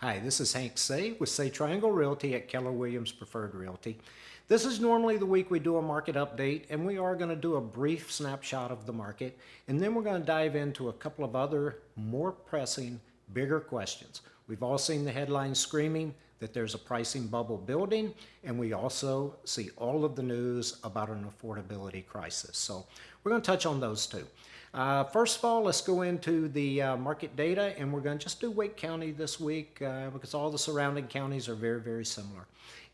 Hi, this is Hank Say with Say Triangle Realty at Keller Williams Preferred Realty. This is normally the week we do a market update, and we are going to do a brief snapshot of the market, and then we're going to dive into a couple of other more pressing, bigger questions. We've all seen the headlines screaming that there's a pricing bubble building, and we also see all of the news about an affordability crisis. So we're going to touch on those two. First of all, let's go into the market data, and we're going to just do Wake County this week because all the surrounding counties are very, very similar.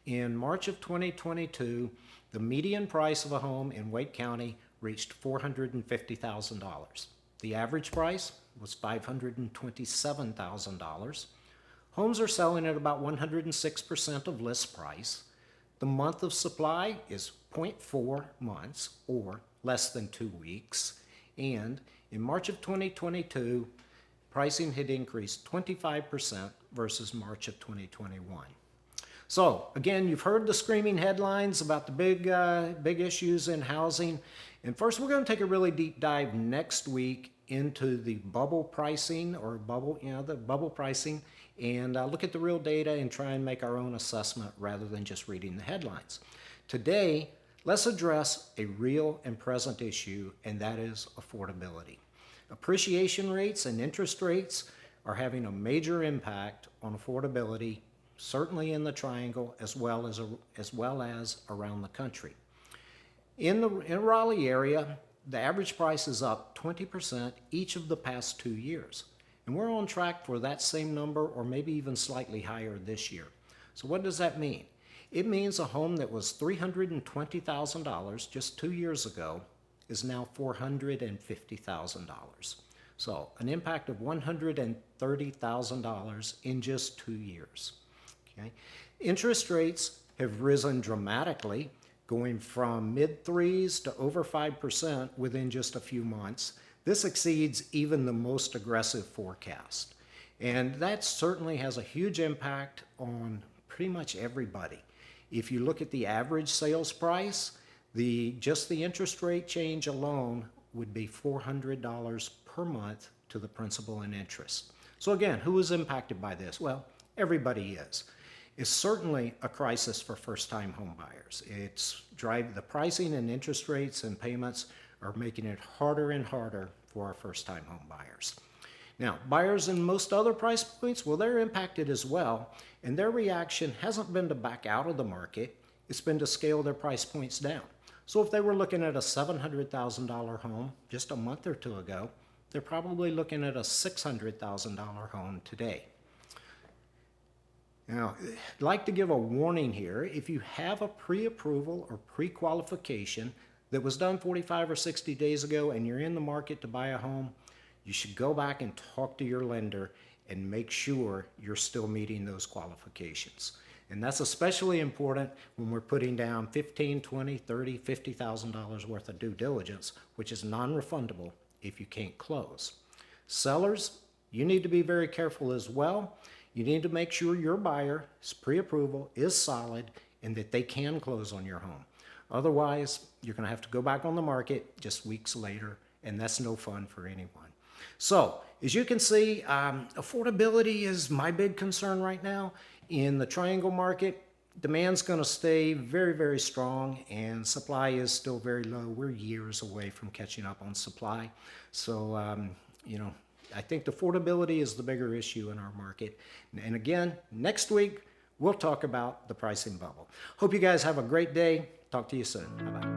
In March of 2022, the median price of a home in Wake County reached $450,000. The average price was $527,000. Homes are selling at about 106% of list price. The month of supply is 0.4 months, or less than 2 weeks. And in March of 2022, pricing had increased 25% versus March of 2021. So again, you've heard the screaming headlines about the big issues in housing. And first, we're going to take a really deep dive next week into the bubble pricing the bubble pricing, and look at the real data and try and make our own assessment rather than just reading the headlines. Today, let's address a real and present issue, and that is affordability. Appreciation rates and interest rates are having a major impact on affordability, certainly in the Triangle as well as around the country. In the Raleigh area, the average price is up 20% each of the past 2 years. And we're on track for that same number or maybe even slightly higher this year. So what does that mean? It means a home that was $320,000 just 2 years ago is now $450,000. So an impact of $130,000 in just 2 years. Okay. Interest rates have risen dramatically, going from mid-threes to over 5% within just a few months. This exceeds even the most aggressive forecast. And that certainly has a huge impact on pretty much everybody. If you look at the average sales price, just the interest rate change alone would be $400 per month to the principal and interest. So again, who is impacted by this? Well, everybody is. It's certainly a crisis for first-time home buyers. The pricing and interest rates and payments are making it harder and harder for our first-time home buyers. Now, buyers in most other price points, well, they're impacted as well, and their reaction hasn't been to back out of the market. It's been to scale their price points down. So if they were looking at a $700,000 home just a month or two ago, they're probably looking at a $600,000 home today. Now, I'd like to give a warning here. If you have a pre-approval or pre-qualification that was done 45 or 60 days ago and you're in the market to buy a home, you should go back and talk to your lender and make sure you're still meeting those qualifications. And that's especially important when we're putting down $15,000, $20,000, $30,000, $50,000 worth of due diligence, which is non-refundable if you can't close. Sellers, you need to be very careful as well. You need to make sure your buyer's pre-approval is solid and that they can close on your home. Otherwise, you're going to have to go back on the market just weeks later, and that's no fun for anyone. So, as you can see, affordability is my big concern right now. In the Triangle market, demand's going to stay very, very strong, and supply is still very low. We're years away from catching up on supply. So, I think the affordability is the bigger issue in our market. And again, next week, we'll talk about the pricing bubble. Hope you guys have a great day. Talk to you soon. Bye-bye.